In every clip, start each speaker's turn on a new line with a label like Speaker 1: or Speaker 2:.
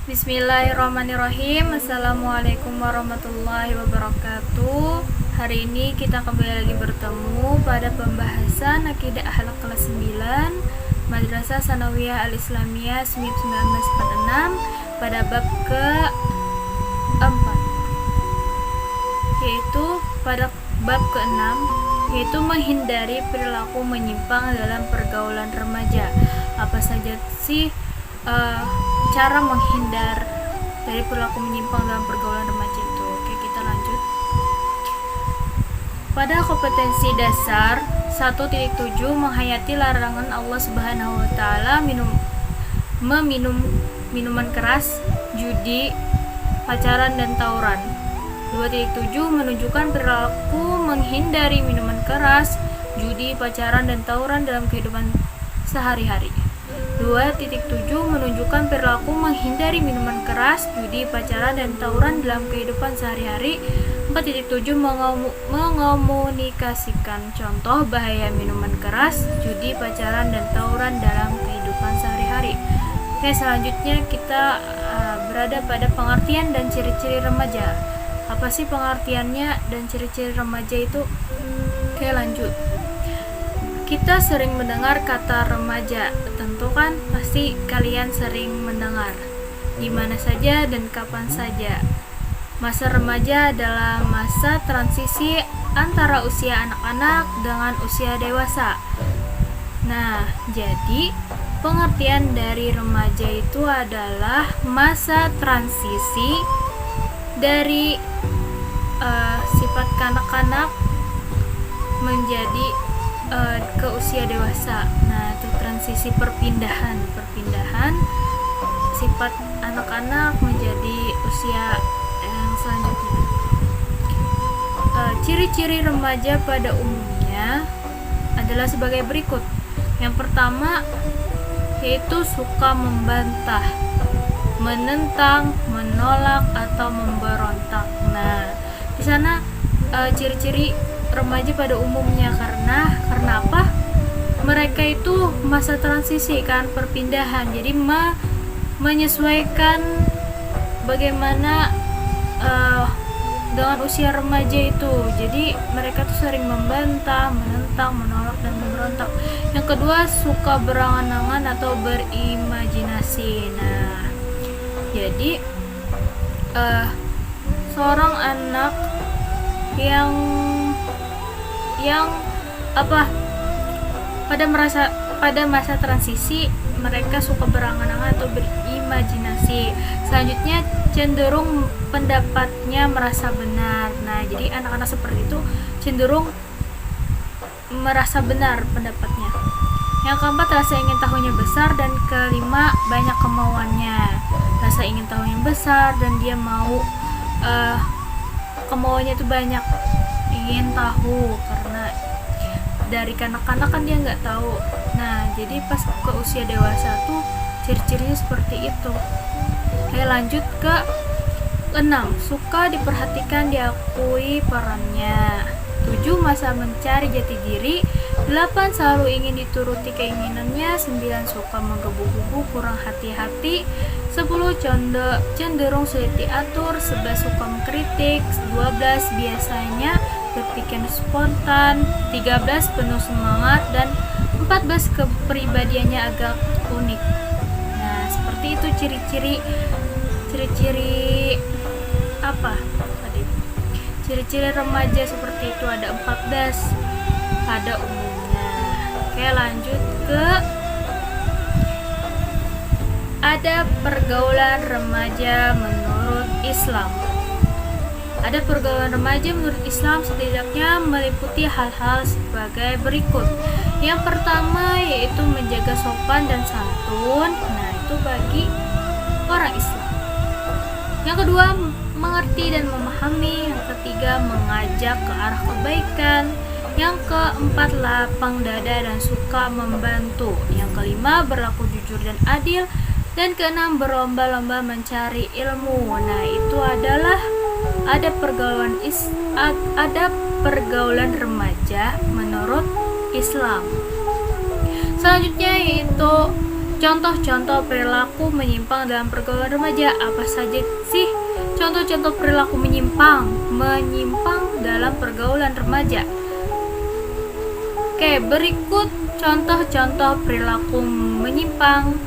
Speaker 1: Bismillahirrahmanirrahim. Assalamualaikum warahmatullahi wabarakatuh. Hari ini kita kembali lagi bertemu pada pembahasan Akidah Akhlak kelas 9 Madrasah Sanawiyah Al-Islamiyah SMIP 1946 pada bab ke-4, yaitu pada bab ke-6, yaitu menghindari perilaku menyimpang dalam pergaulan remaja. Apa saja sih cara menghindar dari perilaku menyimpang dalam pergaulan remaja itu? Oke, kita lanjut. Pada kompetensi dasar 1.7 menghayati larangan Allah Subhanahu wa taala meminum minuman keras, judi, pacaran dan tawuran. 2.7 menunjukkan perilaku menghindari minuman keras, judi, pacaran dan tawuran dalam kehidupan sehari-hari. 2.7 menunjukkan perilaku menghindari minuman keras, judi, pacaran, dan tawuran dalam kehidupan sehari-hari. 4.7 mengomunikasikan contoh bahaya minuman keras, judi, pacaran, dan tawuran dalam kehidupan sehari-hari. Oke, selanjutnya kita berada pada pengertian dan ciri-ciri remaja. Apa sih pengertiannya dan ciri-ciri remaja itu? Oke, lanjut. Kita sering mendengar kata remaja, tentu kan pasti kalian sering mendengar di mana saja dan kapan saja. Masa remaja adalah masa transisi antara usia anak-anak dengan usia dewasa. Nah, jadi pengertian dari remaja itu adalah masa transisi dari sifat kanak-kanak menjadi ke usia dewasa. Nah, itu transisi perpindahan sifat anak-anak menjadi usia yang selanjutnya. Ciri-ciri remaja pada umumnya adalah sebagai berikut. Yang pertama yaitu suka membantah, menentang, menolak atau memberontak. Nah, di sana ciri-ciri remaja pada umumnya karena apa? Mereka itu masa transisi kan, perpindahan. Jadi menyesuaikan bagaimana dengan usia remaja itu. Jadi mereka tuh sering membantah, menentang, menolak dan memberontak. Yang kedua, suka berangan-angan atau berimajinasi. Nah, jadi seorang anak yang pada masa transisi mereka suka berangan-angan atau berimajinasi. Selanjutnya cenderung pendapatnya merasa benar. Nah, jadi anak-anak seperti itu cenderung merasa benar pendapatnya. Yang keempat, rasa ingin tahunya besar. Dan kelima, banyak kemauannya. Rasa ingin tahunya besar dan dia mau kemauannya itu banyak, ingin tahu karena dari kanak-kanak kan dia nggak tahu. Nah, jadi pas ke usia dewasa tuh ciri-cirinya seperti itu. Oke, lanjut ke 6, suka diperhatikan, diakui perannya. 7, masa mencari jati diri. 8, selalu ingin dituruti keinginannya. 9, suka menggebu-gebu, kurang hati-hati. 10, cenderung sulit diatur. 11, suka mengkritik. 12, biasanya berpikir spontan. 13, penuh semangat. Dan 14, kepribadiannya agak unik. Nah, seperti itu ciri-ciri apa tadi? Ciri-ciri remaja seperti itu ada 14 pada umumnya. Oke, lanjut ke ada pergaulan remaja menurut Islam. Ada pergaulan remaja menurut Islam setidaknya meliputi hal-hal sebagai berikut. Yang pertama yaitu menjaga sopan dan santun. Nah, itu bagi orang Islam. Yang kedua, mengerti dan memahami. Yang ketiga, mengajak ke arah kebaikan. Yang keempat, lapang dada dan suka membantu. Yang kelima, berlaku jujur dan adil. Dan keenam, berlomba-lomba mencari ilmu. Nah, itu adalah ada pergaulan remaja menurut Islam. Selanjutnya yaitu Contoh-contoh perilaku menyimpang dalam pergaulan remaja. Apa saja sih contoh-contoh perilaku menyimpang dalam pergaulan remaja? Oke, berikut contoh-contoh perilaku menyimpang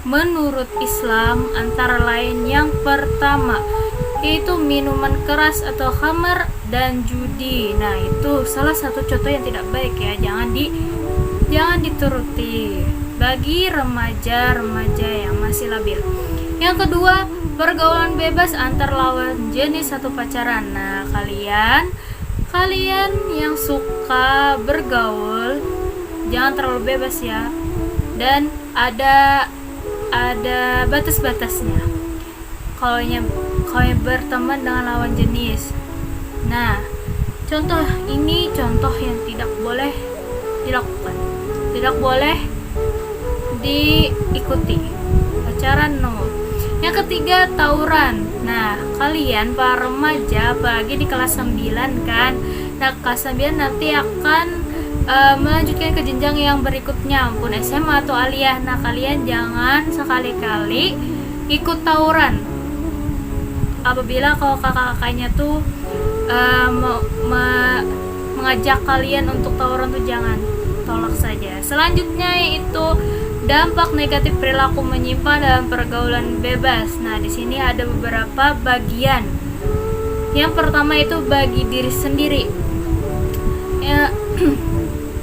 Speaker 1: menurut Islam, antara lain yang pertama yaitu minuman keras atau khamar dan judi. Nah, itu salah satu contoh yang tidak baik ya, jangan dituruti bagi remaja-remaja yang masih labil. Yang kedua, pergaulan bebas antar lawan jenis satu pacaran. Nah, kalian yang suka bergaul jangan terlalu bebas ya, dan ada batas-batasnya kalau yang berteman dengan lawan jenis. Nah, contoh yang tidak boleh dilakukan, tidak boleh diikuti. Pacaran no. Yang ketiga, tawuran. Nah, kalian para remaja apalagi di kelas 9 kan. Nah, kelas 9 nanti akan melanjutkan ke jenjang yang berikutnya, ampun SMA atau aliyah. Nah, kalian jangan sekali-kali ikut tawuran. Apabila kalau kakak-kakaknya tuh mengajak kalian untuk tawuran tuh jangan, tolak saja. Selanjutnya yaitu dampak negatif perilaku menyimpang dalam pergaulan bebas. Nah, di sini ada beberapa bagian. Yang pertama itu bagi diri sendiri. Ya,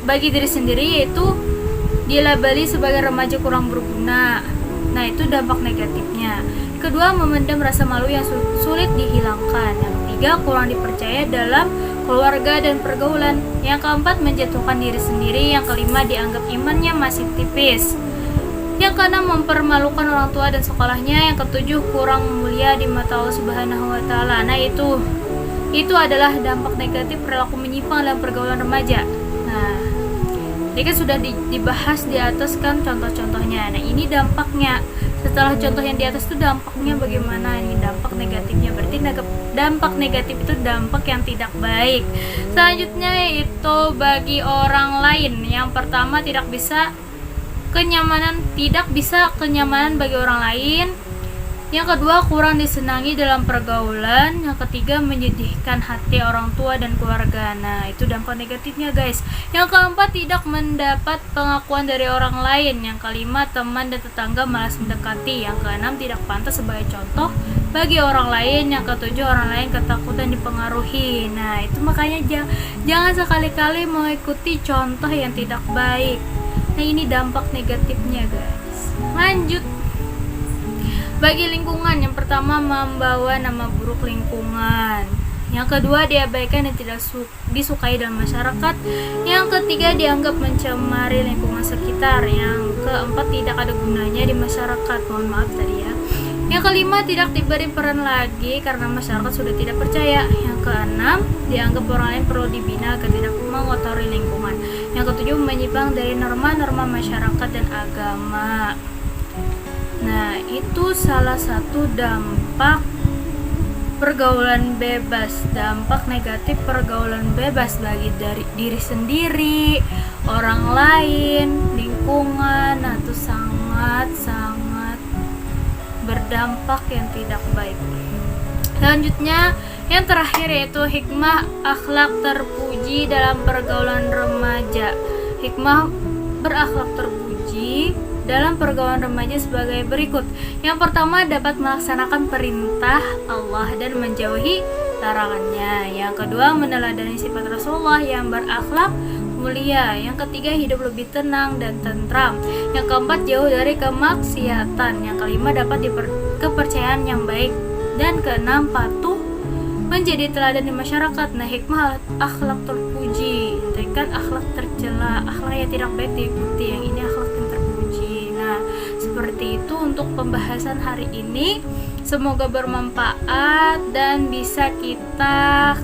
Speaker 1: bagi diri sendiri yaitu dilabeli sebagai remaja kurang berguna. Nah, itu dampak negatifnya. Kedua, memendam rasa malu yang sulit dihilangkan. Yang ketiga, kurang dipercaya dalam keluarga dan pergaulan. Yang keempat, menjatuhkan diri sendiri. Yang kelima, dianggap imannya masih tipis. Yang keenam, mempermalukan orang tua dan sekolahnya. Yang ketujuh, kurang mulia di mata Allah Subhanahu wa taala. Nah, itu adalah dampak negatif perilaku menyimpang dalam pergaulan remaja. Nah, ini kan sudah dibahas di atas kan contoh-contohnya. Nah, ini dampaknya. Setelah contoh yang di atas itu dampaknya bagaimana? Ini dampak negatifnya. Berarti dampak negatif itu dampak yang tidak baik. Selanjutnya yaitu bagi orang lain. Yang pertama, tidak bisa kenyamanan bagi orang lain. Yang kedua, kurang disenangi dalam pergaulan. Yang ketiga, menyedihkan hati orang tua dan keluarga. Nah, itu dampak negatifnya guys. Yang keempat, tidak mendapat pengakuan dari orang lain. Yang kelima, teman dan tetangga malas mendekati. Yang keenam, tidak pantas sebagai contoh bagi orang lain. Yang ketujuh, orang lain ketakutan dipengaruhi. Nah, itu makanya jangan sekali-kali mengikuti contoh yang tidak baik. Nah, ini dampak negatifnya guys. Lanjut. Bagi lingkungan, yang pertama membawa nama buruk lingkungan. Yang kedua, diabaikan dan tidak disukai dalam masyarakat. Yang ketiga, dianggap mencemari lingkungan sekitar. Yang keempat, tidak ada gunanya di masyarakat. Mohon maaf tadi ya. Yang kelima, tidak diberi peran lagi karena masyarakat sudah tidak percaya. Yang keenam, dianggap orang lain perlu dibina agar tidak mengotori lingkungan. Yang ketujuh, menyimpang dari norma-norma masyarakat dan agama. Nah, itu salah satu dampak pergaulan bebas. Dampak negatif pergaulan bebas bagi dari diri sendiri, orang lain, lingkungan. Nah, itu sangat berdampak yang tidak baik. Selanjutnya, yang terakhir yaitu hikmah akhlak terpuji dalam pergaulan remaja. Hikmah berakhlak terpuji dalam pergaulan remaja sebagai berikut. Yang pertama, dapat melaksanakan perintah Allah dan menjauhi larangannya. Yang kedua, meneladani sifat Rasulullah yang berakhlak mulia. Yang ketiga, hidup lebih tenang dan tentram. Yang keempat, jauh dari kemaksiatan. Yang kelima, dapat kepercayaan yang baik. Dan keenam, patuh menjadi teladan di masyarakat. Nah, hikmah akhlak terpuji. Itu kan akhlak tercela, akhlak yang tidak baik diikuti. Yang ini akhlak yang terpuji. Nah, seperti itu untuk pembahasan hari ini. Semoga bermanfaat dan bisa kita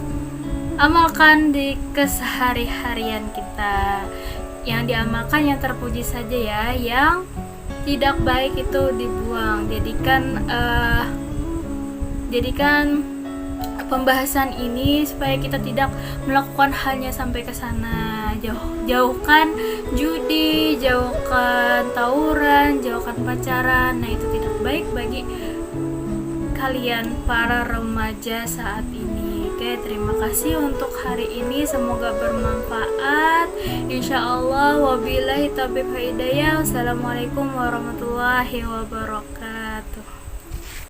Speaker 1: amalkan di kesehari-harian kita. Yang diamalkan yang terpuji saja ya, yang tidak baik itu dibuang. Jadikan pembahasan ini supaya kita tidak melakukan halnya sampai ke sana. Jauhkan judi, jauhkan tawuran, jauhkan pacaran. Nah, itu tidak baik bagi kalian para remaja saat ini. Oke, terima kasih untuk hari ini, semoga bermanfaat. Insyaallah, wabillahi taufiq wal hidayah. Wassalamualaikum warahmatullahi wabarakatuh.